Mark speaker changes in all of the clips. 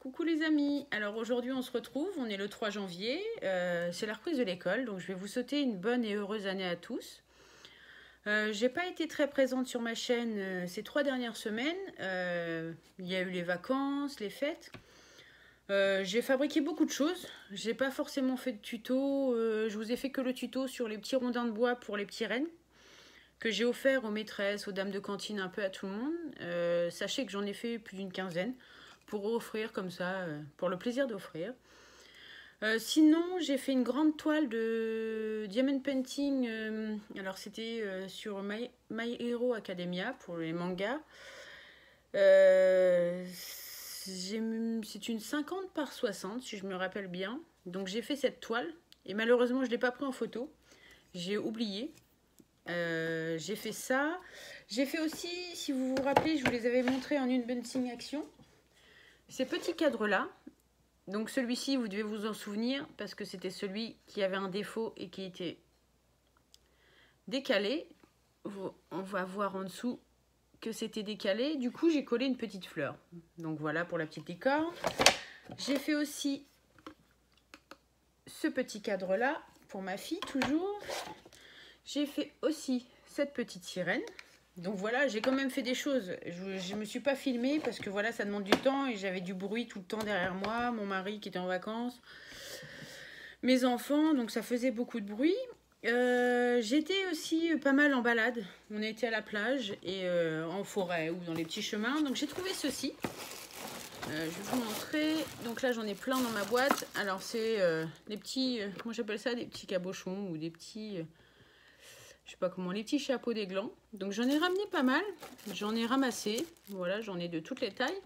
Speaker 1: Coucou les amis, alors aujourd'hui on se retrouve, on est le 3 janvier, c'est la reprise de l'école, donc je vais vous souhaiter une bonne et heureuse année à tous. J'ai pas été très présente sur ma chaîne ces 3 dernières semaines, il y a eu les vacances, les fêtes. J'ai fabriqué beaucoup de choses, j'ai pas forcément fait de tuto, je vous ai fait que le tuto sur les petits rondins de bois pour les petits rennes que j'ai offert aux maîtresses, aux dames de cantine, un peu à tout le monde. Sachez que j'en ai fait plus d'une quinzaine pour offrir comme ça, pour le plaisir d'offrir. Sinon, j'ai fait une grande toile de diamond painting. Alors, c'était sur My Hero Academia pour les mangas. C'est une 50 par 60, si je me rappelle bien. Donc, j'ai fait cette toile. Et malheureusement, je ne l'ai pas pris en photo. J'ai oublié. J'ai fait ça. J'ai fait aussi, si vous vous rappelez, je vous les avais montrés en une painting action. Ces petits cadres-là, donc celui-ci, vous devez vous en souvenir, parce que c'était celui qui avait un défaut et qui était décalé. On va voir en dessous que c'était décalé. Du coup, j'ai collé une petite fleur. Donc voilà pour la petite licorne. J'ai fait aussi ce petit cadre-là, pour ma fille, toujours. J'ai fait aussi cette petite sirène. Donc voilà, j'ai quand même fait des choses. Je me suis pas filmée parce que voilà, ça demande du temps et j'avais du bruit tout le temps derrière moi. Mon mari qui était en vacances, mes enfants, donc ça faisait beaucoup de bruit. J'étais aussi pas mal en balade. On était à la plage et en forêt ou dans les petits chemins. Donc j'ai trouvé ceci. Je vais vous montrer. Donc là, j'en ai plein dans ma boîte. Alors c'est des petits, moi j'appelle ça des petits cabochons ou des petits... je sais pas comment, les petits chapeaux des glands. Donc j'en ai ramené pas mal, j'en ai ramassé, voilà, j'en ai de toutes les tailles.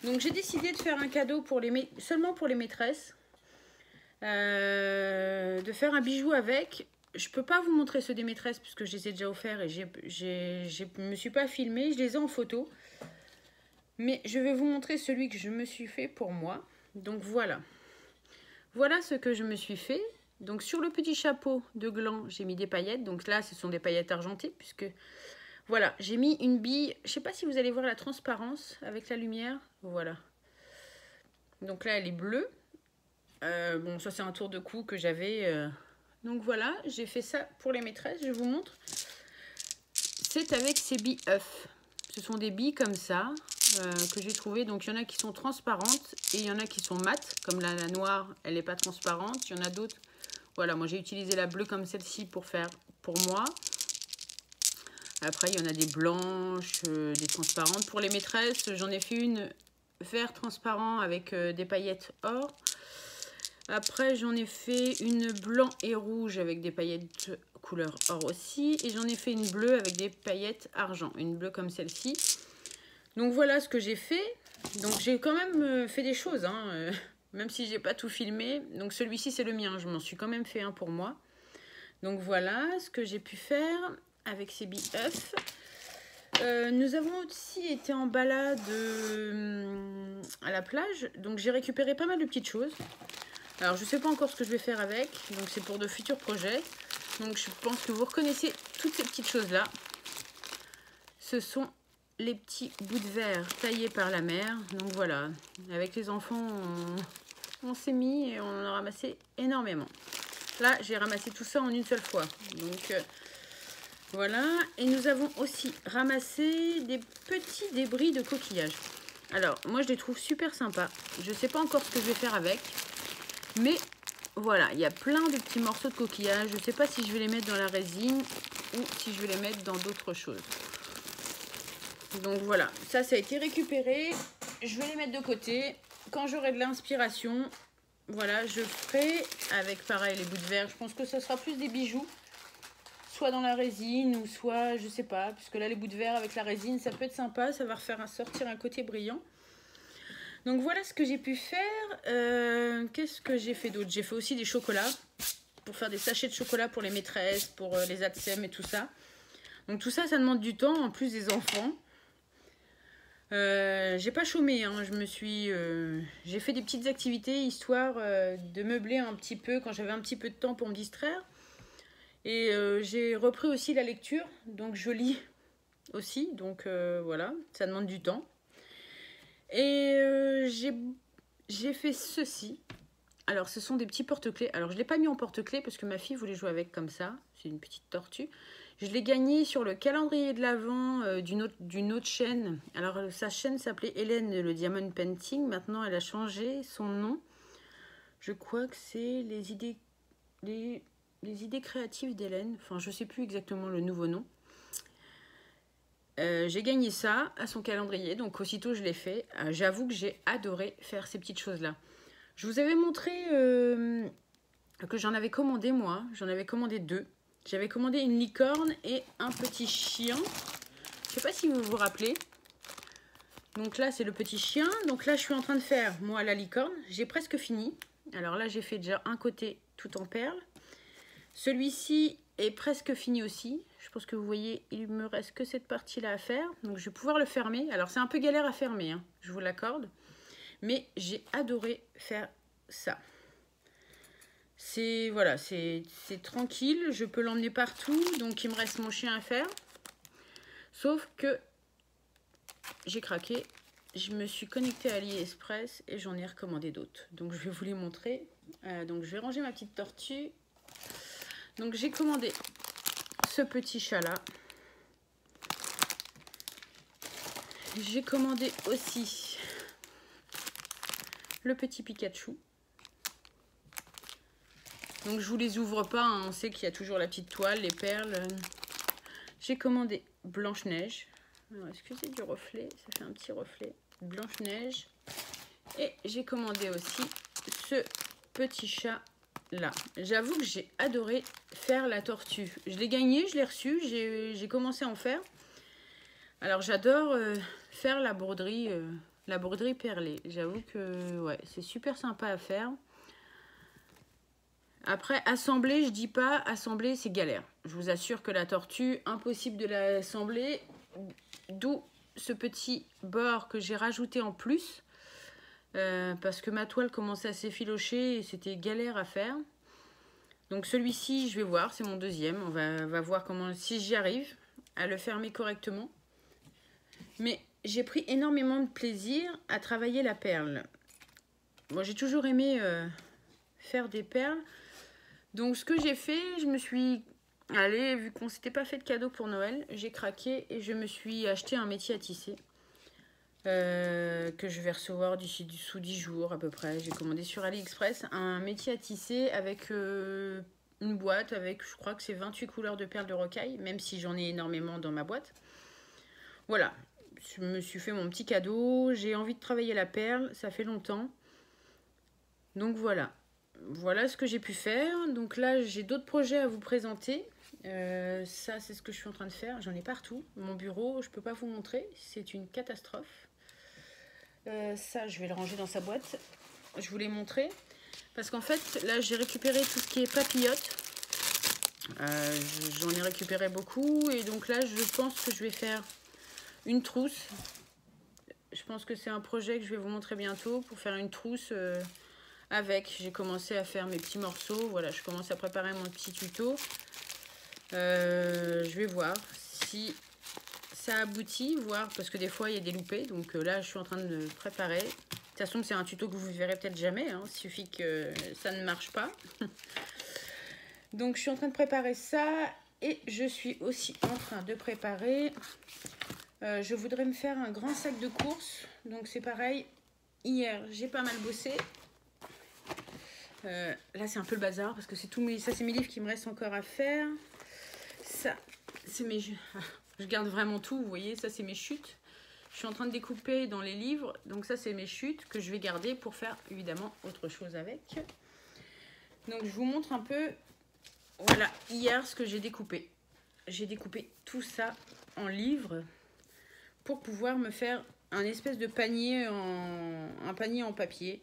Speaker 1: Donc j'ai décidé de faire un cadeau pour seulement pour les maîtresses, de faire un bijou avec. Je peux pas vous montrer ceux des maîtresses puisque je les ai déjà offerts et je me suis pas filmée, je les ai en photo. Mais je vais vous montrer celui que je me suis fait pour moi. Donc voilà, voilà ce que je me suis fait. Donc sur le petit chapeau de gland, j'ai mis des paillettes. Donc là, ce sont des paillettes argentées puisque voilà, j'ai mis une bille. Je sais pas si vous allez voir la transparence avec la lumière. Voilà. Donc là, elle est bleue. Bon, ça c'est un tour de cou que j'avais. Donc voilà, j'ai fait ça pour les maîtresses. Je vous montre. C'est avec ces billes œufs. Ce sont des billes comme ça que j'ai trouvées. Donc il y en a qui sont transparentes et il y en a qui sont mates. Comme la noire, elle n'est pas transparente. Il y en a d'autres. Voilà, moi j'ai utilisé la bleue comme celle-ci pour faire pour moi. Après, il y en a des blanches, des transparentes. Pour les maîtresses, j'en ai fait une vert transparent avec des paillettes or. Après, j'en ai fait une blanc et rouge avec des paillettes couleur or aussi. Et j'en ai fait une bleue avec des paillettes argent. Une bleue comme celle-ci. Donc voilà ce que j'ai fait. Donc j'ai quand même fait des choses, hein. Même si j'ai pas tout filmé. Donc celui-ci c'est le mien, je m'en suis quand même fait un pour moi. Donc voilà ce que j'ai pu faire avec ces billes œufs. Nous avons aussi été en balade à la plage. Donc j'ai récupéré pas mal de petites choses. Alors je sais pas encore ce que je vais faire avec. Donc c'est pour de futurs projets. Donc je pense que vous reconnaissez toutes ces petites choses là. Ce sont les petits bouts de verre taillés par la mère. Donc voilà, avec les enfants, on s'est mis et on en a ramassé énormément. Là, j'ai ramassé tout ça en une seule fois. Donc voilà. Et nous avons aussi ramassé des petits débris de coquillages. Alors, moi, je les trouve super sympas. Je ne sais pas encore ce que je vais faire avec. Mais voilà, il y a plein de petits morceaux de coquillage. Je ne sais pas si je vais les mettre dans la résine ou si je vais les mettre dans d'autres choses. Donc voilà, ça a été récupéré. Je vais les mettre de côté. Quand j'aurai de l'inspiration, voilà, je ferai avec pareil les bouts de verre. Je pense que ce sera plus des bijoux, soit dans la résine ou soit, je sais pas, puisque là les bouts de verre avec la résine, ça peut être sympa. Ça va refaire sortir un côté brillant. Donc voilà ce que j'ai pu faire. Qu'est-ce que j'ai fait d'autre? J'ai fait aussi des chocolats pour faire des sachets de chocolat pour les maîtresses, pour les ATSEM et tout ça. Donc tout ça, ça demande du temps en plus des enfants. J'ai pas chômé, hein. J'ai fait des petites activités histoire de meubler un petit peu quand j'avais un petit peu de temps pour me distraire. Et j'ai repris aussi la lecture, donc je lis aussi, donc voilà, ça demande du temps. Et j'ai j'ai fait ceci. Alors, ce sont des petits porte-clés. Alors, je ne l'ai pas mis en porte-clés parce que ma fille voulait jouer avec comme ça. C'est une petite tortue. Je l'ai gagné sur le calendrier de l'Avent d'une autre chaîne. Alors, sa chaîne s'appelait Hélène le Diamond Painting. Maintenant, elle a changé son nom. Je crois que c'est les idées créatives d'Hélène. Enfin, je ne sais plus exactement le nouveau nom. J'ai gagné ça à son calendrier. Donc, aussitôt, je l'ai fait. J'avoue que j'ai adoré faire ces petites choses-là. Je vous avais montré que j'en avais commandé moi. J'en avais commandé 2. J'avais commandé une licorne et un petit chien. Je ne sais pas si vous vous rappelez. Donc là, c'est le petit chien. Donc là, je suis en train de faire, moi, la licorne. J'ai presque fini. Alors là, j'ai fait déjà un côté tout en perles. Celui-ci est presque fini aussi. Je pense que vous voyez, il me reste que cette partie-là à faire. Donc je vais pouvoir le fermer. Alors c'est un peu galère à fermer, hein, je vous l'accorde. Mais j'ai adoré faire ça. C'est voilà, c'est tranquille, je peux l'emmener partout, donc il me reste mon chien à faire. Sauf que j'ai craqué, je me suis connectée à AliExpress et j'en ai recommandé d'autres. Donc je vais vous les montrer. Donc je vais ranger ma petite tortue. Donc j'ai commandé ce petit chat là. J'ai commandé aussi le petit Pikachu. Donc je vous les ouvre pas, hein. On sait qu'il y a toujours la petite toile, les perles. J'ai commandé Blanche-Neige. Excusez du reflet, ça fait un petit reflet. Blanche-Neige. Et j'ai commandé aussi ce petit chat là. J'avoue que j'ai adoré faire la tortue. Je l'ai gagné, je l'ai reçu, j'ai commencé à en faire. Alors j'adore faire la broderie perlée. J'avoue que ouais, c'est super sympa à faire. Après, assembler, je dis pas, assembler, c'est galère. Je vous assure que la tortue, impossible de l'assembler. D'où ce petit bord que j'ai rajouté en plus. Parce que ma toile commençait à s'effilocher et c'était galère à faire. Donc celui-ci, je vais voir, c'est mon deuxième. On va voir comment, si j'y arrive à le fermer correctement. Mais j'ai pris énormément de plaisir à travailler la perle. Moi, j'ai toujours aimé faire des perles. Donc ce que j'ai fait, je me suis... Allez, vu qu'on ne s'était pas fait de cadeau pour Noël, j'ai craqué et je me suis acheté un métier à tisser. Que je vais recevoir d'ici sous 10 jours à peu près. J'ai commandé sur AliExpress un métier à tisser avec une boîte avec, je crois que c'est 28 couleurs de perles de rocaille, même si j'en ai énormément dans ma boîte. Voilà, je me suis fait mon petit cadeau. J'ai envie de travailler la perle, ça fait longtemps. Donc voilà. Voilà ce que j'ai pu faire. Donc là, j'ai d'autres projets à vous présenter. Ça, c'est ce que je suis en train de faire. J'en ai partout. Mon bureau, je ne peux pas vous montrer. C'est une catastrophe. Ça, je vais le ranger dans sa boîte. Je vous l'ai montré. Parce qu'en fait, là, j'ai récupéré tout ce qui est papillotes. J'en ai récupéré beaucoup. Et donc là, je pense que je vais faire une trousse. Je pense que c'est un projet que je vais vous montrer bientôt pour faire une trousse... avec, j'ai commencé à faire mes petits morceaux. Voilà, je commence à préparer mon petit tuto. Je vais voir si ça aboutit, voir, parce que des fois il y a des loupés. Donc là, je suis en train de préparer. De toute façon, c'est un tuto que vous verrez peut-être jamais. Hein. Il suffit que ça ne marche pas. Donc, je suis en train de préparer ça. Et je suis aussi en train de préparer... je voudrais me faire un grand sac de courses. Donc, c'est pareil. Hier, j'ai pas mal bossé. Là c'est un peu le bazar parce que c'est c'est mes livres qui me restent encore à faire. Ça c'est mes... Je garde vraiment tout, vous voyez, ça c'est mes chutes. Je suis en train de découper dans les livres, donc ça c'est mes chutes que je vais garder pour faire évidemment autre chose avec. Donc je vous montre un peu, voilà, hier ce que j'ai découpé. J'ai découpé tout ça en livres pour pouvoir me faire un espèce de panier un panier en papier.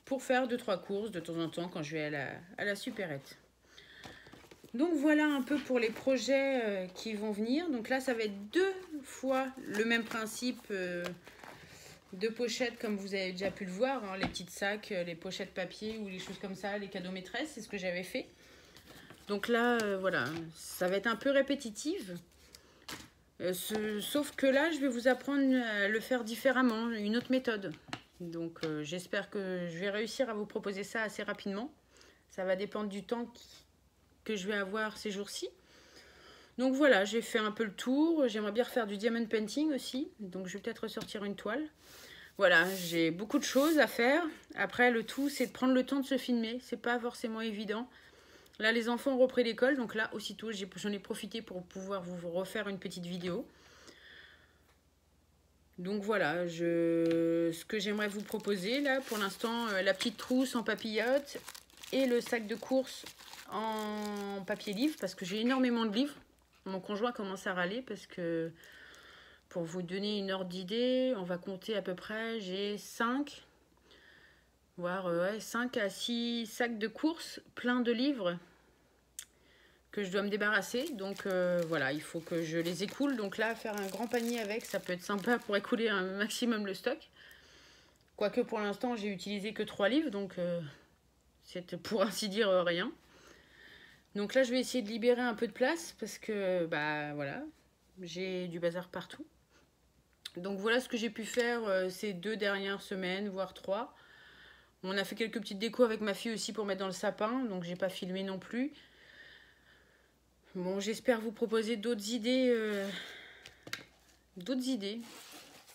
Speaker 1: Pour faire 2-3 courses de temps en temps quand je vais à la supérette. Donc voilà un peu pour les projets qui vont venir. Donc là ça va être 2 fois le même principe de pochettes comme vous avez déjà pu le voir. Hein, les petites sacs, les pochettes papier ou les choses comme ça, les cadeaux maîtresses, c'est ce que j'avais fait. Donc là voilà, ça va être un peu répétitif. Sauf que là je vais vous apprendre à le faire différemment, une autre méthode. Donc j'espère que je vais réussir à vous proposer ça assez rapidement. Ça va dépendre du temps que je vais avoir ces jours-ci. Donc voilà, j'ai fait un peu le tour. J'aimerais bien refaire du diamond painting aussi. Donc je vais peut-être ressortir une toile. Voilà, j'ai beaucoup de choses à faire. Après, le tout, c'est de prendre le temps de se filmer. C'est pas forcément évident. Là, les enfants ont repris l'école. Donc là, aussitôt, j'en ai profité pour pouvoir vous refaire une petite vidéo. Donc voilà, ce que j'aimerais vous proposer là, pour l'instant, la petite trousse en papillote et le sac de course en papier livre. Parce que j'ai énormément de livres. Mon conjoint commence à râler parce que, pour vous donner une ordre d'idée, on va compter à peu près, j'ai 5, voire 5 à 6 sacs de courses pleins de livres que je dois me débarrasser. Donc voilà, il faut que je les écoule. Donc là, faire un grand panier avec, ça peut être sympa pour écouler un maximum le stock. Quoique pour l'instant, j'ai utilisé que 3 livres, donc c'est pour ainsi dire rien. Donc là, je vais essayer de libérer un peu de place parce que, bah voilà, j'ai du bazar partout. Donc voilà ce que j'ai pu faire ces 2 dernières semaines, voire 3. On a fait quelques petites décos avec ma fille aussi pour mettre dans le sapin, donc j'ai pas filmé non plus. Bon, j'espère vous proposer d'autres idées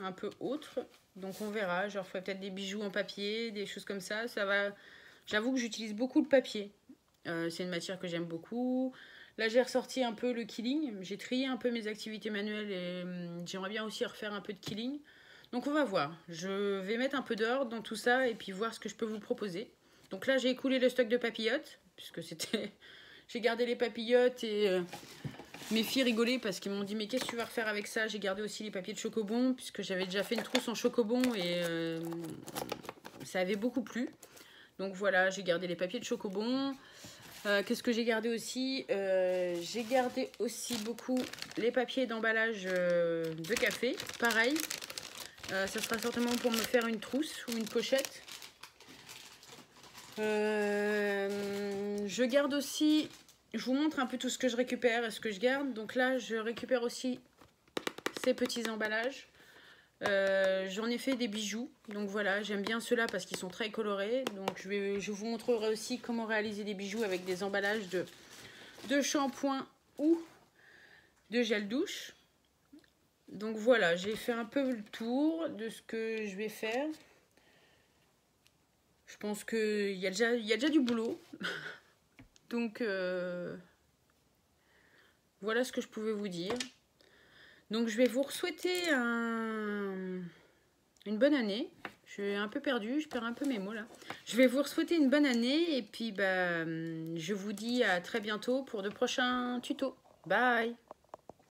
Speaker 1: un peu autres. Donc on verra, je referai peut-être des bijoux en papier, des choses comme ça. J'avoue que j'utilise beaucoup le papier. C'est une matière que j'aime beaucoup. Là, j'ai ressorti un peu le quilling. J'ai trié un peu mes activités manuelles et j'aimerais bien aussi refaire un peu de quilling. Donc, on va voir. Je vais mettre un peu d'ordre dans tout ça et puis voir ce que je peux vous proposer. Donc là, j'ai écoulé le stock de papillotes puisque c'était... J'ai gardé les papillotes et mes filles rigolaient parce qu'ils m'ont dit « Mais qu'est-ce que tu vas refaire avec ça ?» J'ai gardé aussi les papiers de chocobon puisque j'avais déjà fait une trousse en chocobon et ça avait beaucoup plu. Donc voilà, j'ai gardé les papiers de chocobon. Qu'est-ce que j'ai gardé aussi? J'ai gardé aussi beaucoup les papiers d'emballage de café. Pareil, ça sera certainement pour me faire une trousse ou une pochette. Je garde aussi, je vous montre un peu tout ce que je récupère et ce que je garde. Donc là, je récupère aussi ces petits emballages. J'en ai fait des bijoux, donc voilà, j'aime bien ceux-là parce qu'ils sont très colorés. Donc je vous montrerai aussi comment réaliser des bijoux avec des emballages de shampoing ou de gel douche. Donc voilà, j'ai fait un peu le tour de ce que je vais faire. Je pense qu'il y a déjà du boulot. Donc voilà ce que je pouvais vous dire. Donc je vais vous souhaiter une bonne année. Je suis un peu perdue, je perds un peu mes mots là. Je vais vous souhaiter une bonne année et puis bah, je vous dis à très bientôt pour de prochains tutos. Bye!